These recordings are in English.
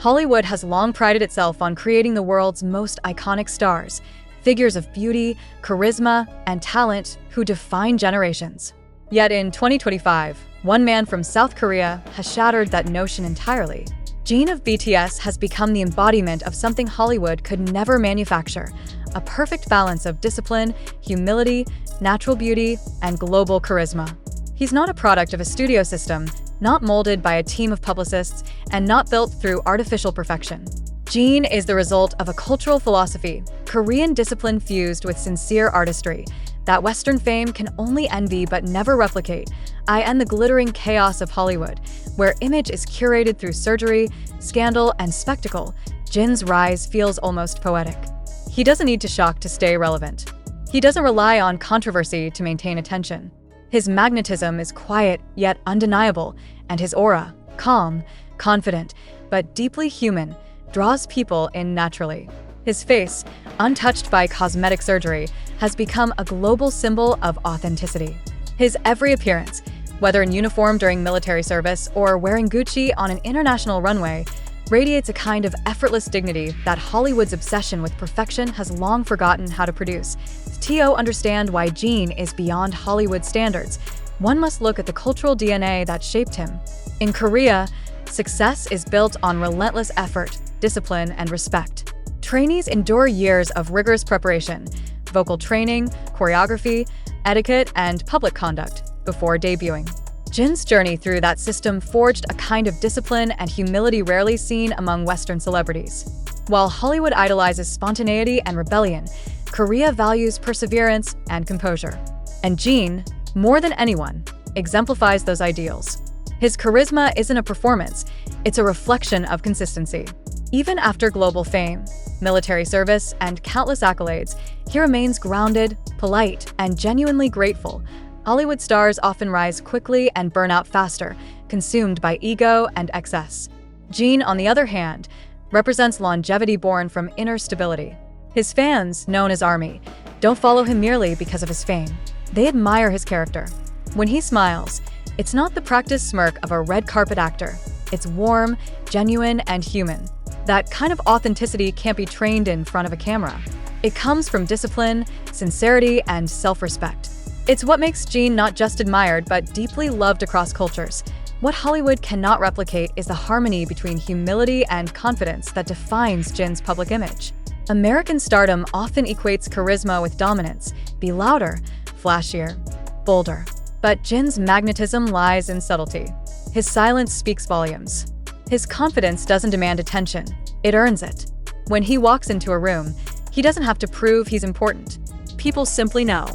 Hollywood has long prided itself on creating the world's most iconic stars, figures of beauty, charisma, and talent who define generations. Yet in 2025, one man from South Korea has shattered that notion entirely. Jin of BTS has become the embodiment of something Hollywood could never manufacture, a perfect balance of discipline, humility, natural beauty, and global charisma. He's not a product of a studio system, not molded by a team of publicists, and not built through artificial perfection. Jin is the result of a cultural philosophy, Korean discipline fused with sincere artistry, that Western fame can only envy but never replicate, and the glittering chaos of Hollywood, where image is curated through surgery, scandal, and spectacle. Jin's rise feels almost poetic. He doesn't need to shock to stay relevant. He doesn't rely on controversy to maintain attention. His magnetism is quiet yet undeniable, and his aura, calm, confident, but deeply human, draws people in naturally. His face, untouched by cosmetic surgery, has become a global symbol of authenticity. His every appearance, whether in uniform during military service or wearing Gucci on an international runway, radiates a kind of effortless dignity that Hollywood's obsession with perfection has long forgotten how to produce. To understand why Jin is beyond Hollywood standards, one must look at the cultural DNA that shaped him. In Korea, success is built on relentless effort, discipline, and respect. Trainees endure years of rigorous preparation, vocal training, choreography, etiquette, and public conduct before debuting. Jin's journey through that system forged a kind of discipline and humility rarely seen among Western celebrities. While Hollywood idolizes spontaneity and rebellion, Korea values perseverance and composure. And Jin, more than anyone, exemplifies those ideals. His charisma isn't a performance, it's a reflection of consistency. Even after global fame, military service, and countless accolades, he remains grounded, polite, and genuinely grateful. Hollywood stars often rise quickly and burn out faster, consumed by ego and excess. Jin, on the other hand, represents longevity born from inner stability. His fans, known as ARMY, don't follow him merely because of his fame. They admire his character. When he smiles, it's not the practiced smirk of a red carpet actor. It's warm, genuine, and human. That kind of authenticity can't be trained in front of a camera. It comes from discipline, sincerity, and self-respect. It's what makes Jin not just admired, but deeply loved across cultures. What Hollywood cannot replicate is the harmony between humility and confidence that defines Jin's public image. American stardom often equates charisma with dominance. Be louder, flashier, bolder. But Jin's magnetism lies in subtlety. His silence speaks volumes. His confidence doesn't demand attention, it earns it. When he walks into a room, he doesn't have to prove he's important. People simply know.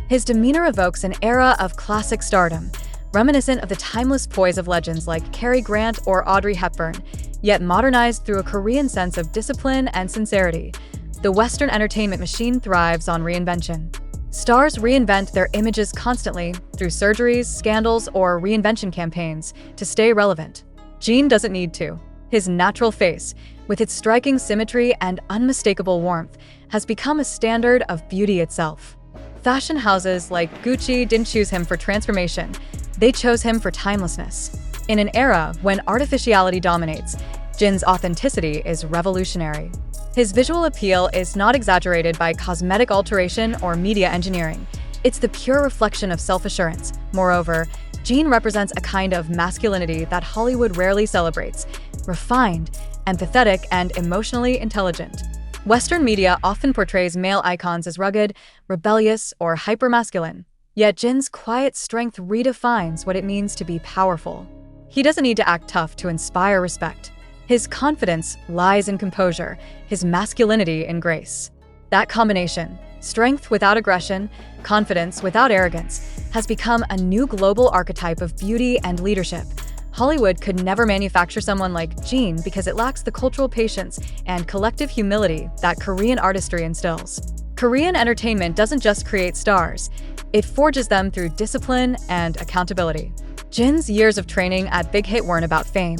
His demeanor evokes an era of classic stardom, reminiscent of the timeless poise of legends like Cary Grant or Audrey Hepburn, yet modernized through a Korean sense of discipline and sincerity. The Western entertainment machine thrives on reinvention. Stars reinvent their images constantly through surgeries, scandals, or reinvention campaigns to stay relevant. Jin doesn't need to. His natural face, with its striking symmetry and unmistakable warmth, has become a standard of beauty itself. Fashion houses like Gucci didn't choose him for transformation, they chose him for timelessness. In an era when artificiality dominates, Jin's authenticity is revolutionary. His visual appeal is not exaggerated by cosmetic alteration or media engineering. It's the pure reflection of self-assurance. Moreover, Jin represents a kind of masculinity that Hollywood rarely celebrates, refined, empathetic, and emotionally intelligent. Western media often portrays male icons as rugged, rebellious, or hypermasculine. Yet Jin's quiet strength redefines what it means to be powerful. He doesn't need to act tough to inspire respect. His confidence lies in composure, his masculinity in grace. That combination, strength without aggression, confidence without arrogance, has become a new global archetype of beauty and leadership. Hollywood could never manufacture someone like Jin because it lacks the cultural patience and collective humility that Korean artistry instills. Korean entertainment doesn't just create stars, it forges them through discipline and accountability. Jin's years of training at Big Hit weren't about fame,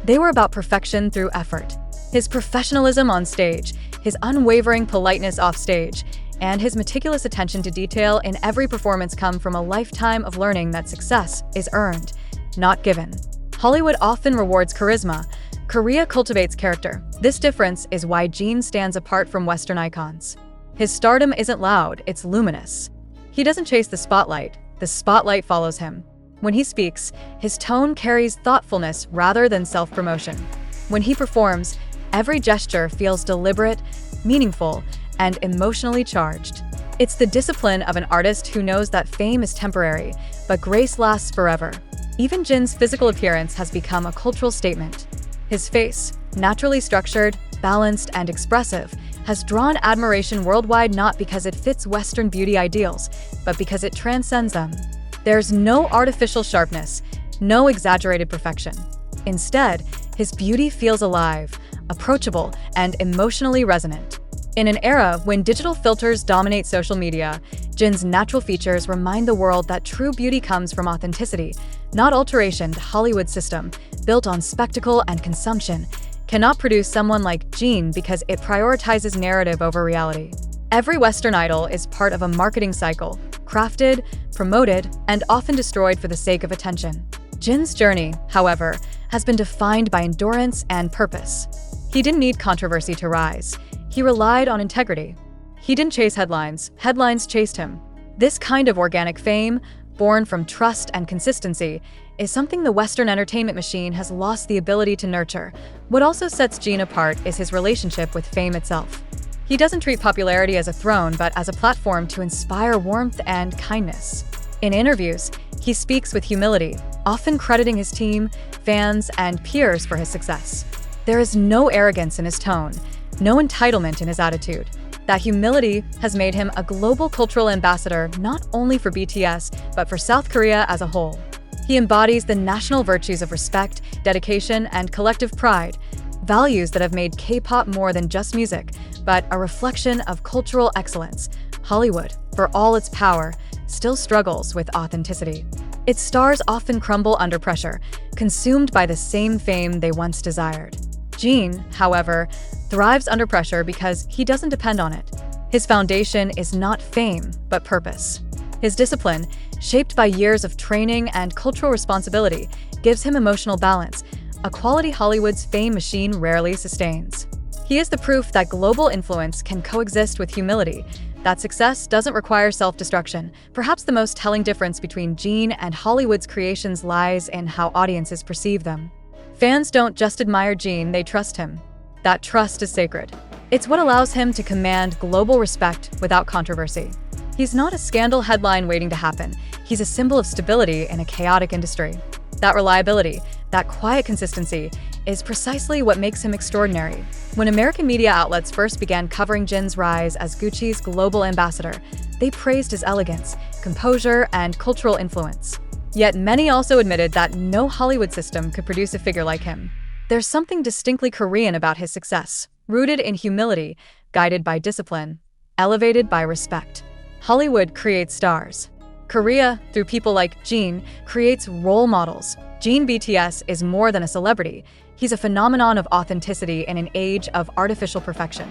they were about perfection through effort. His professionalism on stage, his unwavering politeness off stage, and his meticulous attention to detail in every performance come from a lifetime of learning that success is earned, not given. Hollywood often rewards charisma, Korea cultivates character. This difference is why Jin stands apart from Western icons. His stardom isn't loud, it's luminous. He doesn't chase the spotlight follows him. When he speaks, his tone carries thoughtfulness rather than self-promotion. When he performs, every gesture feels deliberate, meaningful, and emotionally charged. It's the discipline of an artist who knows that fame is temporary, but grace lasts forever. Even Jin's physical appearance has become a cultural statement. His face, naturally structured, balanced, and expressive, has drawn admiration worldwide not because it fits Western beauty ideals, but because it transcends them. There's no artificial sharpness, no exaggerated perfection. Instead, his beauty feels alive, approachable, and emotionally resonant. In an era when digital filters dominate social media, Jin's natural features remind the world that true beauty comes from authenticity, not alteration. The Hollywood system, built on spectacle and consumption, cannot produce someone like Jin because it prioritizes narrative over reality. Every Western idol is part of a marketing cycle, crafted, promoted, and often destroyed for the sake of attention. Jin's journey, however, has been defined by endurance and purpose. He didn't need controversy to rise. He relied on integrity. He didn't chase headlines chased him. This kind of organic fame, born from trust and consistency, is something the Western entertainment machine has lost the ability to nurture. What also sets Jin apart is his relationship with fame itself. He doesn't treat popularity as a throne, but as a platform to inspire warmth and kindness. In interviews, he speaks with humility, often crediting his team, fans, and peers for his success. There is no arrogance in his tone, no entitlement in his attitude. That humility has made him a global cultural ambassador not only for BTS, but for South Korea as a whole. He embodies the national virtues of respect, dedication, and collective pride, values that have made K-pop more than just music, but a reflection of cultural excellence. Hollywood, for all its power, still struggles with authenticity. Its stars often crumble under pressure, consumed by the same fame they once desired. Jin, however, thrives under pressure because he doesn't depend on it. His foundation is not fame, but purpose. His discipline, shaped by years of training and cultural responsibility, gives him emotional balance, a quality Hollywood's fame machine rarely sustains. He is the proof that global influence can coexist with humility, that success doesn't require self-destruction. Perhaps the most telling difference between Jin and Hollywood's creations lies in how audiences perceive them. Fans don't just admire Jin, they trust him. That trust is sacred. It's what allows him to command global respect without controversy. He's not a scandal headline waiting to happen. He's a symbol of stability in a chaotic industry. That reliability, that quiet consistency, is precisely what makes him extraordinary. When American media outlets first began covering Jin's rise as Gucci's global ambassador, they praised his elegance, composure, and cultural influence. Yet many also admitted that no Hollywood system could produce a figure like him. There's something distinctly Korean about his success, rooted in humility, guided by discipline, elevated by respect. Hollywood creates stars. Korea, through people like Jin, creates role models. Jin BTS is more than a celebrity. He's a phenomenon of authenticity in an age of artificial perfection.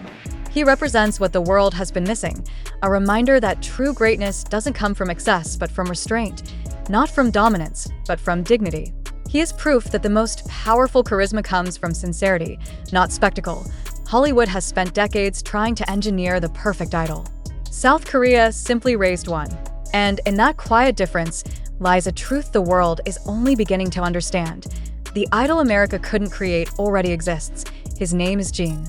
He represents what the world has been missing, a reminder that true greatness doesn't come from excess but from restraint, not from dominance, but from dignity. He is proof that the most powerful charisma comes from sincerity, not spectacle. Hollywood has spent decades trying to engineer the perfect idol. South Korea simply raised one. And in that quiet difference lies a truth the world is only beginning to understand. The idol America couldn't create already exists. His name is Jin.